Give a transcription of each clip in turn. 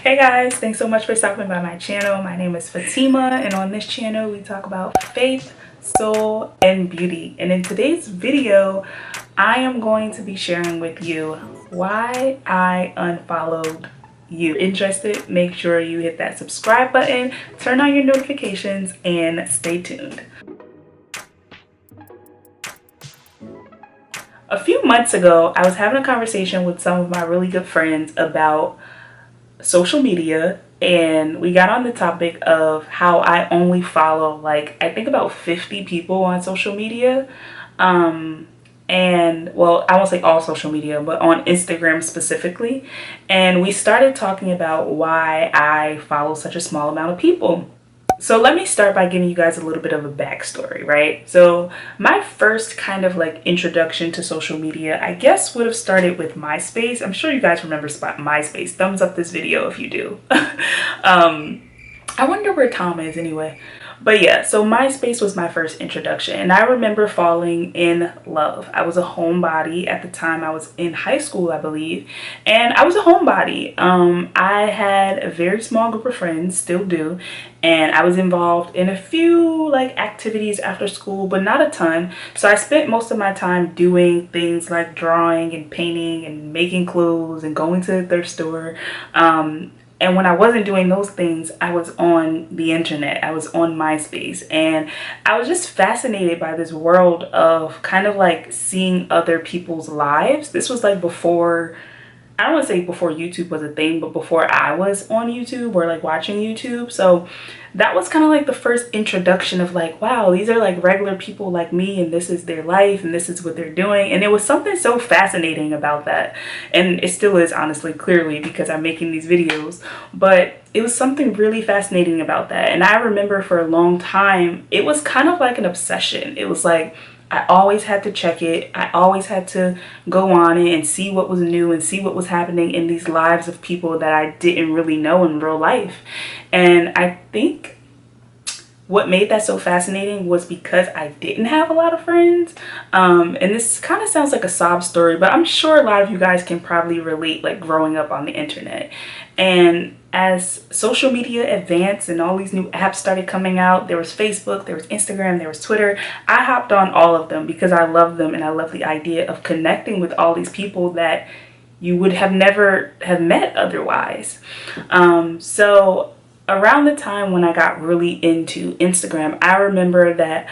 Hey guys, thanks so much for stopping by my channel. My name is Fatima, and on this channel we talk about faith, soul, and beauty. And in today's video, I am going to be sharing with you why I unfollowed you. Interested? Make sure you hit that subscribe button, turn on your notifications, and stay tuned. A few months ago, I was having a conversation with some of my really good friends about social media, and we got on the topic of how I only follow like I think about 50 people on social media, and well, I won't say all social media, but on Instagram specifically. And we started talking about why I follow such a small amount of people. So let me start by giving you guys a little bit of a backstory, right? So my first kind of like introduction to social media, I guess, would have started with MySpace. I'm sure you guys remember MySpace. Thumbs up this video if you do. I wonder where Tom is anyway. But yeah, so MySpace was my first introduction, and I remember falling in love. I was a homebody at the time. I was in high school, I believe, and I was a homebody. I had a very small group of friends, still do, and I was involved in a few like activities after school, but not a ton. So I spent most of my time doing things like drawing and painting and making clothes and going to the thrift store. And when I wasn't doing those things, I was on the internet. I was on MySpace, and I was just fascinated by this world of kind of like seeing other people's lives. This was like before, I don't want to say before YouTube was a thing, but before I was on YouTube or like watching YouTube. So that was kind of like the first introduction of like, wow, these are like regular people like me, and this is their life and this is what they're doing. And there was something so fascinating about that. And it still is, honestly, clearly, because I'm making these videos. But it was something really fascinating about that. And I remember for a long time, it was kind of like an obsession. It was like, I always had to check it. I always had to go on it and see what was new and see what was happening in these lives of people that I didn't really know in real life. And I think what made that so fascinating was because I didn't have a lot of friends. And this kind of sounds like a sob story, but I'm sure a lot of you guys can probably relate, like growing up on the internet. And as social media advanced and all these new apps started coming out, there was Facebook, there was Instagram, there was Twitter. I hopped on all of them because I love them, and I love the idea of connecting with all these people that you would have never have met otherwise. So around the time when I got really into Instagram, I remember that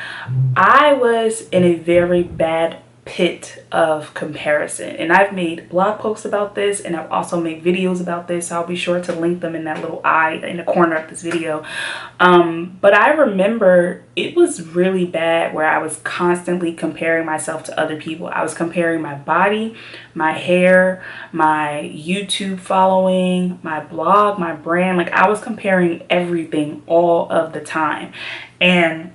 I was in a very bad pit of comparison, and I've made blog posts about this, and I've also made videos about this. I'll be sure to link them in that little eye in the corner of this video. But I remember it was really bad, where I was constantly comparing myself to other people. I was comparing my body, my hair, my YouTube following, my blog, my brand. Like, I was comparing everything all of the time. And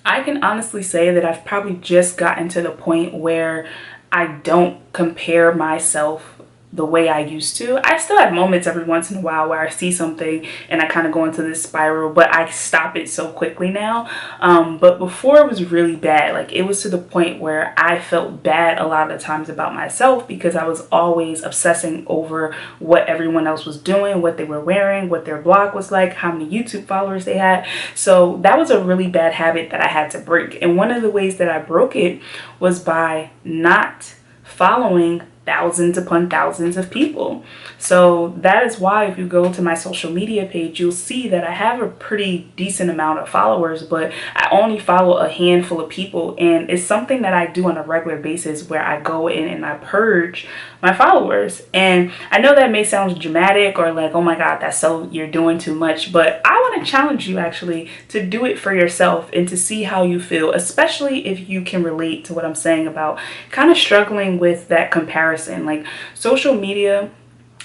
I can honestly say that I've probably just gotten to the point where I don't compare myself the way I used to. I still have moments every once in a while where I see something and I kind of go into this spiral, but I stop it so quickly now. But before, it was really bad. Like, it was to the point where I felt bad a lot of the times about myself, because I was always obsessing over what everyone else was doing, what they were wearing, what their blog was like, how many YouTube followers they had. So that was a really bad habit that I had to break. And one of the ways that I broke it was by not following thousands upon thousands of people. So that is why if you go to my social media page, you'll see that I have a pretty decent amount of followers, but I only follow a handful of people. And it's something that I do on a regular basis, where I go in and I purge my followers. And I know that may sound dramatic or like, oh my God, that's so, you're doing too much. But I want to challenge you actually to do it for yourself and to see how you feel, especially if you can relate to what I'm saying about kind of struggling with that comparison. Like, social media,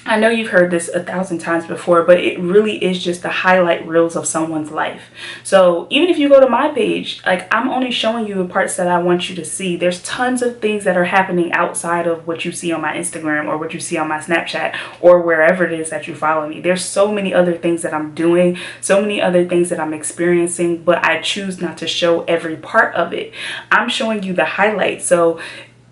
I know you've heard this 1,000 times before, but it really is just the highlight reels of someone's life. So even if you go to my page, like, I'm only showing you the parts that I want you to see. There's tons of things that are happening outside of what you see on my Instagram or what you see on my Snapchat or wherever it is that you follow me. There's so many other things that I'm doing, so many other things that I'm experiencing, but I choose not to show every part of it. I'm showing you the highlights. So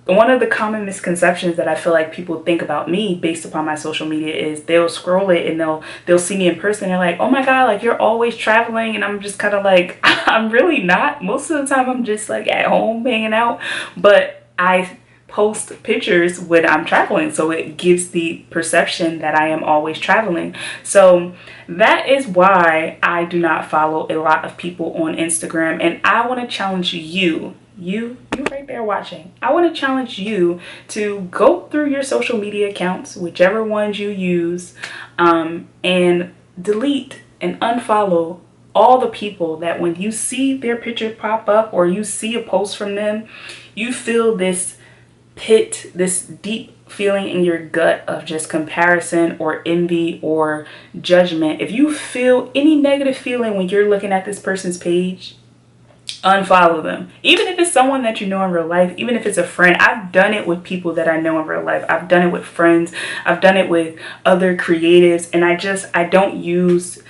one of the common misconceptions that I feel like people think about me based upon my social media is they'll scroll it and they'll see me in person. They're like, oh my God, like you're always traveling. And I'm just kind of like, I'm really not. Most of the time I'm just like at home hanging out, but I post pictures when I'm traveling, so it gives the perception that I am always traveling. So that is why I do not follow a lot of people on Instagram, and I want to challenge you right there watching. I want to challenge you to go through your social media accounts, whichever ones you use, and delete and unfollow all the people that when you see their picture pop up or you see a post from them, you feel this this deep feeling in your gut of just comparison or envy or judgment. If you feel any negative feeling when you're looking at this person's page, unfollow them. Even if it's someone that you know in real life, even if it's a friend. I've done it with people that I know in real life. I've done it with friends. I've done it with other creatives, and I don't use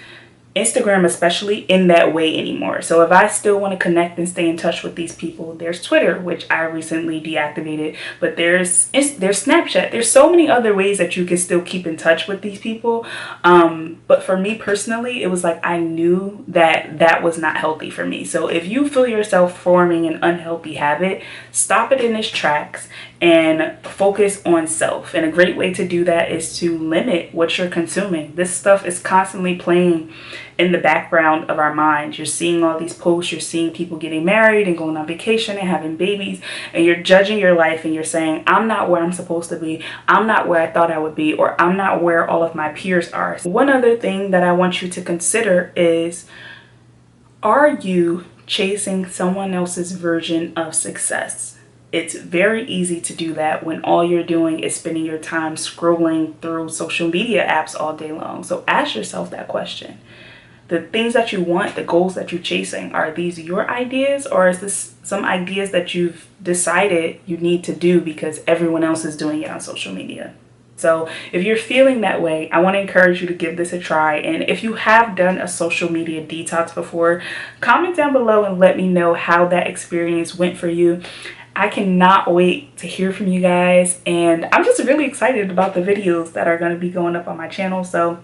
Instagram especially in that way anymore. So if I still want to connect and stay in touch with these people, there's Twitter, which I recently deactivated, but there's Snapchat. There's so many other ways that you can still keep in touch with these people. But for me personally, it was like I knew that that was not healthy for me. So if you feel yourself forming an unhealthy habit, stop it in its tracks and focus on self. And a great way to do that is to limit what you're consuming. This stuff is constantly playing in the background of our minds. You're seeing all these posts, you're seeing people getting married and going on vacation and having babies, and you're judging your life and you're saying, I'm not where I'm supposed to be, I'm not where I thought I would be, or I'm not where all of my peers are. One other thing that I want you to consider is, are you chasing someone else's version of success? It's very easy to do that when all you're doing is spending your time scrolling through social media apps all day long. So ask yourself that question. The things that you want, the goals that you're chasing, are these your ideas, or is this some ideas that you've decided you need to do because everyone else is doing it on social media? So if you're feeling that way, I want to encourage you to give this a try. And if you have done a social media detox before, comment down below and let me know how that experience went for you. I cannot wait to hear from you guys, and I'm just really excited about the videos that are going to be going up on my channel. So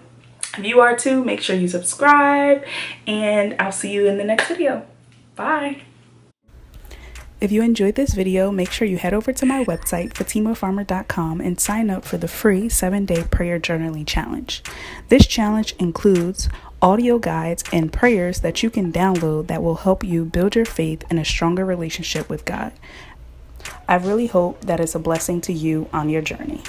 if you are too, make sure you subscribe, and I'll see you in the next video. Bye. If you enjoyed this video, make sure you head over to my website, fatimafarmer.com, and sign up for the free 7-day prayer journaling challenge. This challenge includes audio guides and prayers that you can download that will help you build your faith and a stronger relationship with God. I really hope that it's a blessing to you on your journey.